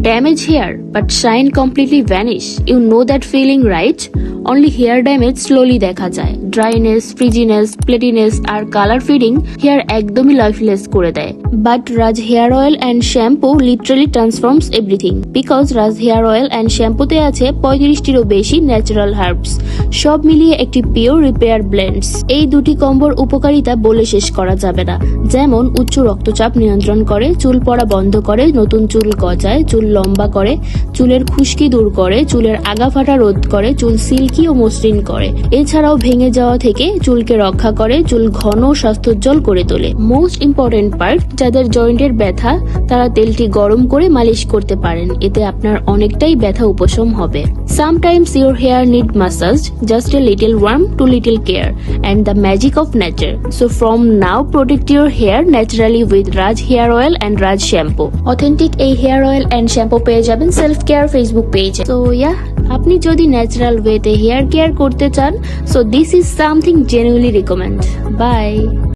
Damage hair but shine completely vanish. You know that feeling, right? Only hair damage slowly দেখা যায়. Dryness, frizziness, platiness আর color fading hair একদমই lifeless করে দেয়. But Raj hair oil and shampoo literally transforms everything. Because Raj hair oil and shampoo তে আছে 35টিরও বেশি natural herbs. সব মিলিয়ে একটি pure repair blends. এই দুটি কম্বোর উপকারিতা বলে শেষ করা যাবে না। যেমন উচ্চ রক্তচাপ নিয়ন্ত্রণ করে, চুল পড়া বন্ধ করে, নতুন চুল গজায়, চুল লম্বা করে, চুলের খুশকি দূর করে, চুলের আগা ফাটা রোধ করে, চুল সিল্কি ও মসৃণ করে। এছাড়াও ভেঙে যাওয়া থেকে চুলকে রক্ষা করে, চুল ঘন ও স্বাস্থ্যোজ্জ্বল করে তোলে। মোস্ট ইম্পর্টেন্ট পার্ট, যাদের জয়েন্টের ব্যথা তারা তেলটি গরম করে মালিশ করতে পারেন, এতে আপনার অনেকটাই ব্যথা উপশম হবে। Sometimes your hair need massage, just a little warm to little care, and the magic of nature. So from now protect your hair naturally with Raj hair oil and Raj shampoo. Authentic এই hair oil and shampoo পেয়ে যাবেন self care Facebook page. So yeah, আপনি যদি natural ওয়েতে hair care করতে চান, so this is something genuinely recommend. Bye.